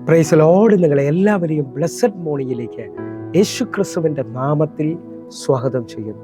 Praise Lord. നിങ്ങളെ എല്ലാവരെയും blessed മോർണിംഗിലേക്ക് യേശു ക്രിസ്തുവിൻ്റെ നാമത്തിൽ സ്വാഗതം ചെയ്യുന്നു.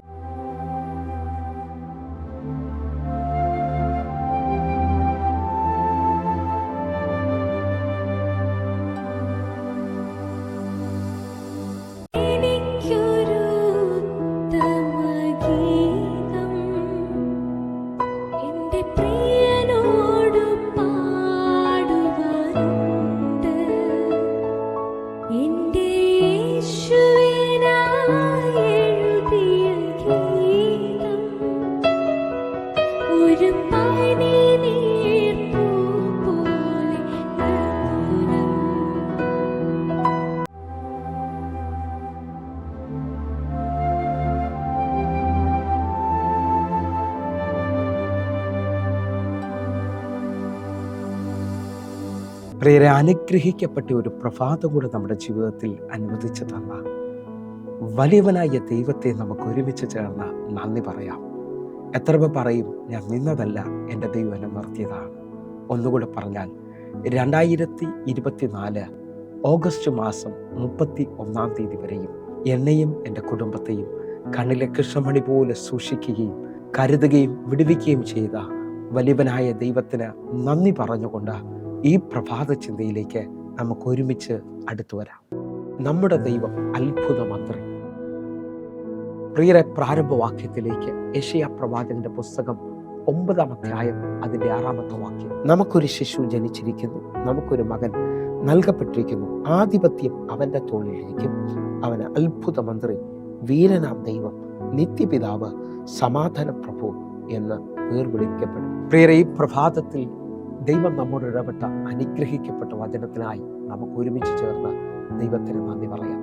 പ്രിയരെ, അനുഗ്രഹിക്കപ്പെട്ട ഒരു പ്രഭാതം കൂടെ നമ്മുടെ ജീവിതത്തിൽ അനുവദിച്ചു തന്ന വലിയവനായ ദൈവത്തെ നമുക്ക് ഒരുമിച്ച് ചേർന്ന് നന്ദി പറയാം. എത്ര പേർ പറയും, ഞാൻ നിന്നതല്ല, എൻ്റെ ദൈവം എന്നെ നിർത്തിയതാണ്. ഒന്നുകൂടെ പറഞ്ഞാൽ 2024 ഓഗസ്റ്റ് മാസം 31 വരെയും എന്നെയും എൻ്റെ കുടുംബത്തെയും കണ്ണിലെ കൃഷ്ണമണി പോലെ സൂക്ഷിക്കുകയും കരുതുകയും വിടുവിക്കുകയും ചെയ്ത വലിയവനായ ദൈവത്തിന് നന്ദി പറഞ്ഞുകൊണ്ട് ഈ പ്രഭാത ചിന്തയിലേക്ക് നമുക്ക് ഒരുമിച്ച് അടുത്തു വരാം. നമ്മുടെ ദൈവം അത്ഭുത മന്ത്രി. പ്രിയരെ, പ്രാരംഭവാക്യത്തിലേക്ക് യെശയ്യാ പ്രവാചകന്റെ പുസ്തകം 9-ാം അധ്യായം അതിന്റെ 6-ാമത്തെ വാക്യം. നമുക്കൊരു ശിശു ജനിച്ചിരിക്കുന്നു, നമുക്കൊരു മകൻ നൽകപ്പെട്ടിരിക്കുന്നു, ആധിപത്യം അവന്റെ തോളിലിരിക്കും, അവന് അത്ഭുത മന്ത്രി, വീരനാം ദൈവം, നിത്യപിതാവ്, സമാധാന പ്രഭു എന്ന് പേർ വിളിക്കപ്പെടും. പ്രിയരെ, ഈ പ്രഭാതത്തിൽ ദൈവം നമ്മോട് ഇടപെട്ട അനുഗ്രഹിക്കപ്പെട്ട വചനത്തിനായി നമുക്ക് ഒരുമിച്ച് ചേർന്ന് ദൈവത്തിന് നന്ദി പറയാം.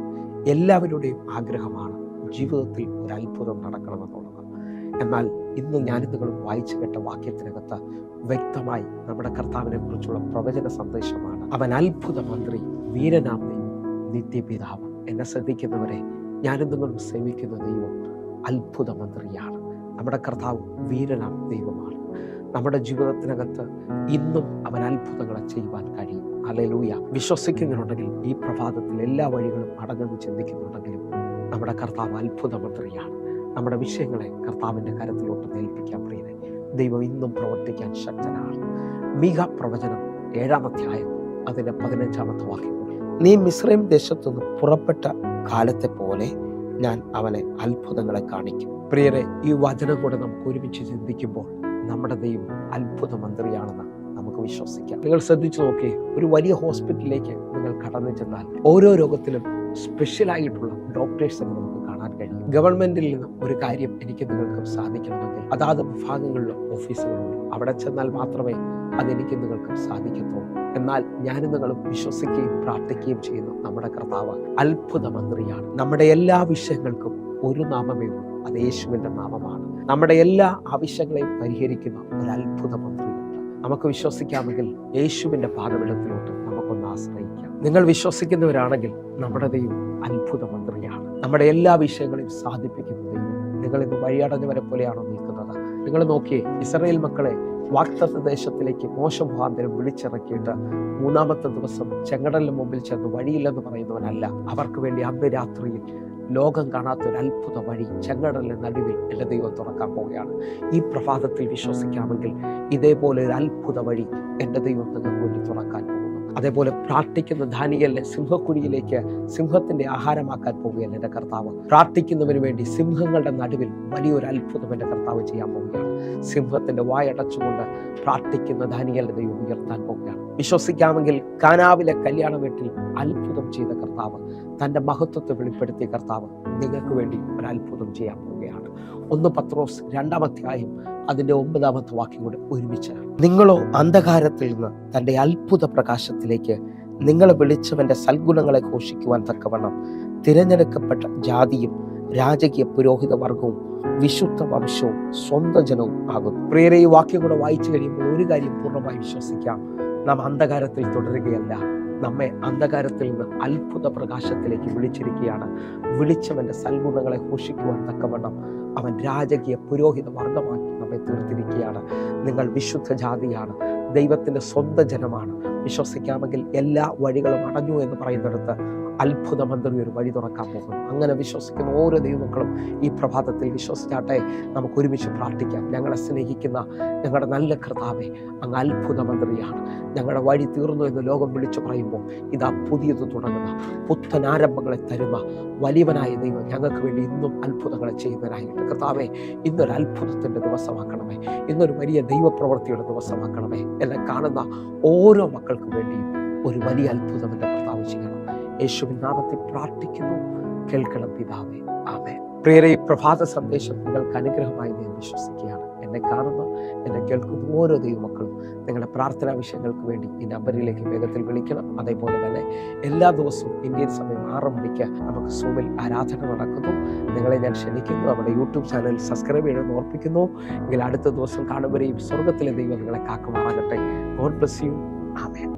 എല്ലാവരുടെയും ആഗ്രഹമാണ് ജീവിതത്തിൽ ഒരു അത്ഭുതം നടക്കണമെന്നുള്ളത്. എന്നാൽ ഇന്ന് ഞാനും നിങ്ങളും വായിച്ചു കേട്ട വാക്യത്തിനകത്ത് വ്യക്തമായി നമ്മുടെ കർത്താവിനെ കുറിച്ചുള്ള പ്രവചന സന്ദേശമാണ്. അവൻ അത്ഭുത മന്ത്രി, വീരനാം ദൈവം, നിത്യപിതാവ്. എന്നെ ശ്രദ്ധിക്കുന്നവരെ, ഞാനും നിങ്ങളും സേവിക്കുന്ന ദൈവം അത്ഭുത മന്ത്രിയാണ്. നമ്മുടെ കർത്താവ് വീരനാം ദൈവമാണ്. നമ്മുടെ ജീവിതത്തിനകത്ത് ഇന്നും അവൻ അത്ഭുതങ്ങളെ ചെയ്യുവാൻ കഴിയും. ഹല്ലേലൂയ. വിശ്വസിക്കുന്നുണ്ടെങ്കിൽ ഈ പ്രഭാതത്തിൽ എല്ലാ വഴികളും അടങ്ങുന്നു ചിന്തിക്കുന്നുണ്ടെങ്കിലും നമ്മുടെ കർത്താവ് അത്ഭുത മന്ത്രിയാണ്. നമ്മുടെ വിഷയങ്ങളെ കർത്താവിൻ്റെ കരത്തിലോട്ട് ഏൽപ്പിക്കാൻ പ്രിയരെ, ദൈവം ഇന്നും പ്രവർത്തിക്കാൻ ശക്തനാണ്. മീഖ പ്രവചനം 7-ാം അധ്യായം അതിൻ്റെ 15-ാമത്തെ വാക്യം. നീ മിസ്രൈം ദേശത്തുനിന്ന് പുറപ്പെട്ട കാലത്തെ പോലെ ഞാൻ അവനെ അത്ഭുതങ്ങളെ കാണിക്കും. പ്രിയരെ, ഈ വചനം കൂടെ നമുക്ക് ഒരുമിച്ച് ചിന്തിക്കുമ്പോൾ നമ്മുടെ ദൈവം അത്ഭുത മന്ത്രിയാണെന്ന് നമുക്ക് വിശ്വസിക്കാം. നിങ്ങൾ ശ്രദ്ധിച്ചു നോക്കിയേ, ഒരു വലിയ ഹോസ്പിറ്റലിലേക്ക് നിങ്ങൾ കടന്നു ചെന്നാൽ ഓരോ രോഗത്തിലും സ്പെഷ്യലായിട്ടുള്ള ഡോക്ടേഴ്സിനെ നമുക്ക് കാണാൻ കഴിയും. ഗവൺമെന്റിൽ നിന്ന് ഒരു കാര്യം എനിക്ക് നിങ്ങൾക്ക് സാധിക്കണമെങ്കിൽ അതാത് വിഭാഗങ്ങളിലെ ഓഫീസുകളുണ്ട്. അവിടെ ചെന്നാൽ മാത്രമേ അതെനിക്ക് നിങ്ങൾക്ക് സാധിക്കത്തുള്ളൂ. എന്നാൽ ഞാനും നിങ്ങളും വിശ്വസിക്കുകയും പ്രാർത്ഥിക്കുകയും ചെയ്യുന്ന നമ്മുടെ കർത്താവ് അത്ഭുത മന്ത്രിയാണ്. നമ്മുടെ എല്ലാ വിഷയങ്ങൾക്കും ഒരു നാമമേ ഉള്ളൂ, അത് യേശുവിൻ്റെ നാമമാണ്. നമ്മുടെ എല്ലാ ആവശ്യങ്ങളെയും പരിഹരിക്കുന്ന ഒരു അത്ഭുത മന്ത്രിയുണ്ട്. നമുക്ക് വിശ്വസിക്കാമെങ്കിൽ യേശുവിൻ്റെ പാദപീഠത്തിലോട്ട് നമുക്കൊന്ന് ആശ്രയിക്കാം. നിങ്ങൾ വിശ്വസിക്കുന്നവരാണെങ്കിൽ നമ്മുടെ ദൈവം അത്ഭുത മന്ത്രിയാണ്. നമ്മുടെ എല്ലാ വിഷയങ്ങളെയും സാധിപ്പിക്കുന്ന ദൈവം. നിങ്ങൾ ഇന്ന് വഴിയടഞ്ഞവരെ പോലെയാണോ നിൽക്കുന്നത്? നിങ്ങൾ നോക്കിയേ, ഇസ്രായേൽ മക്കളെ വാഗ്ദത്ത ദേശത്തിലേക്ക് മോശ മുഖാന്തരം വിളിച്ചിറക്കിയിട്ട് 3-ാമത്തെ ദിവസം ചെങ്കടലിന് മുമ്പിൽ ചെന്ന് വഴിയില്ലെന്ന് പറയുന്നവനല്ല. അവർക്ക് വേണ്ടി അന്ന് രാത്രിയിൽ ലോകം കാണാത്തൊരു അത്ഭുത വഴി ചെങ്കടലിന്റെ നടുവിൽ എൻ്റെ ദൈവം തുറക്കാൻ പോവുകയാണ്. ഈ പ്രഭാതത്തിൽ വിശ്വസിക്കാമെങ്കിൽ ഇതേപോലെ ഒരു അത്ഭുത വഴി എൻ്റെ ദൈവം നിങ്ങൾക്ക് വേണ്ടി തുറക്കാൻ പോകുന്നു. അതേപോലെ പ്രാർത്ഥിക്കുന്ന ദാനിയേലിനെ സിംഹക്കുഴിയിലേക്ക് സിംഹത്തിന്റെ ആഹാരമാക്കാൻ പോവുകയല്ല എൻ്റെ കർത്താവ്. പ്രാർത്ഥിക്കുന്നവന് വേണ്ടി സിംഹങ്ങളുടെ നടുവിൽ വലിയൊരു അത്ഭുതം എൻ്റെ കർത്താവ് ചെയ്യാൻ പോവുകയാണ്. സിംഹത്തിന്റെ വായടച്ചുകൊണ്ട് പ്രാർത്ഥിക്കുന്ന ദാനിയേലിനെ ദൈവം ഉയർത്താൻ പോവുകയാണ്. വിശ്വസിക്കാമെങ്കിൽ കാനാവിലെ കല്യാണ വീട്ടിൽ അത്ഭുതം ചെയ്ത കർത്താവ്, തൻ്റെ മഹത്വത്തെ വെളിപ്പെടുത്തിയ കർത്താവ് നിങ്ങൾക്ക് വേണ്ടി ഒരു അത്ഭുതം ചെയ്യാൻ പോവുകയാണ്. 1 പത്രോസ് 2-ാം അധ്യായം അതിൻ്റെ 9-ാമത്തെ വാക്യം കൂടെ ഒരുമിച്ച്. നിങ്ങളോ അന്ധകാരത്തിൽ നിന്ന് തൻ്റെ അത്ഭുത പ്രകാശത്തിലേക്ക് നിങ്ങളെ വിളിച്ചവന്റെ സൽഗുണങ്ങളെ ഘോഷിക്കുവാൻ തക്കവണ്ണം തിരഞ്ഞെടുക്കപ്പെട്ട ജാതിയും രാജകീയ പുരോഹിത വർഗവും വിശുദ്ധ വംശവും സ്വന്തം ജനവും ആകുന്നു. പ്രിയരെ, ഈ വാക്യം കൂടെ വായിച്ചു കഴിയുമ്പോൾ ഒരു കാര്യം പൂർണ്ണമായി വിശ്വസിക്കാം, നാം അന്ധകാരത്തിൽ തുടരുകയല്ല. നമ്മെ അന്ധകാരത്തിൽ നിന്ന് അത്ഭുത പ്രകാശത്തിലേക്ക് വിളിച്ചിരിക്കുകയാണ്. വിളിച്ചവന്റെ സൽഗുണങ്ങളെ ഘോഷിക്കുവാൻ തക്കവണ്ണം അവൻ രാജകീയ പുരോഹിത വർഗമാക്കി നമ്മെ തീർത്തിരിക്കുകയാണ്. നിങ്ങൾ വിശുദ്ധ ജാതിയാണ്, ദൈവത്തിൻ്റെ സ്വന്തം ജനമാണ്. വിശ്വസിക്കാമെങ്കിൽ എല്ലാ വഴികളും അടഞ്ഞു എന്ന് പറയുന്നിടത്ത് അത്ഭുതമന്ത്രി ഒരു വഴി തുറക്കാൻ പോകുന്നു. അങ്ങനെ വിശ്വസിക്കുന്ന ഓരോ ദൈവമക്കളും ഈ പ്രഭാതത്തിൽ വിശ്വസിച്ചാട്ടെ. നമുക്ക് ഒരുമിച്ച് പ്രാർത്ഥിക്കാം. ഞങ്ങളെ സ്നേഹിക്കുന്ന ഞങ്ങളുടെ നല്ല കർത്താവേ, അങ്ങ് അത്ഭുതമന്ത്രിയാണ്. ഞങ്ങളുടെ വഴി തീർന്നു എന്ന് ലോകം വിളിച്ചു പറയുമ്പോൾ ഇതാ പുതിയത് തുടങ്ങുന്ന പുത്തൻ ആരംഭങ്ങളെ തരുന്ന വലിയവനായ ദൈവം ഞങ്ങൾക്ക് വേണ്ടി ഇന്നും അത്ഭുതങ്ങളെ ചെയ്യുന്നതിനായിട്ട് കർത്താവേ, ഇന്നൊരു അത്ഭുതത്തിൻ്റെ ദിവസമാക്കണമേ. ഇന്നൊരു വലിയ ദൈവപ്രവൃത്തിയുടെ ദിവസമാക്കണമേ. എല്ലാം കാണുന്ന ഓരോ മക്കൾക്കും വേണ്ടിയും ഒരു വലിയ അത്ഭുതം എൻ്റെ കർത്താവ് ചെയ്യണം. യേശുവിൻ നാമത്തിൽ പ്രാർത്ഥിക്കുന്നു, കേൾക്കണം പിതാവേ, ആമേൻ. പ്രിയരെ, ഈ പ്രഭാത സന്ദേശം നിങ്ങൾക്ക് അനുഗ്രഹമായി ഞാൻ വിശ്വസിക്കുകയാണ്. എന്നെ കാണുന്ന, എന്നെ കേൾക്കുന്ന ഓരോ ദൈവമക്കളും നിങ്ങളുടെ പ്രാർത്ഥനാ വിഷയങ്ങൾക്ക് വേണ്ടി ഈ നമ്പറിലേക്ക് വേഗത്തിൽ വിളിക്കണം. അതേപോലെ തന്നെ എല്ലാ ദിവസവും ഇന്ത്യൻ സമയം 6 മണിക്ക് നമുക്ക് സൂമിൽ ആരാധന നടക്കുന്നു. നിങ്ങളെ ഞാൻ ക്ഷണിക്കുന്നു. നമ്മുടെ യൂട്യൂബ് ചാനൽ സബ്സ്ക്രൈബ് ചെയ്യണമെന്ന് ഓർപ്പിക്കുന്നു. എങ്കിൽ അടുത്ത ദിവസം കാണുമ്പോഴേയും സ്വർഗത്തിലെ ദൈവം നിങ്ങളെ കാക്കുമാറാകട്ടെ. God bless you. ആമേൻ.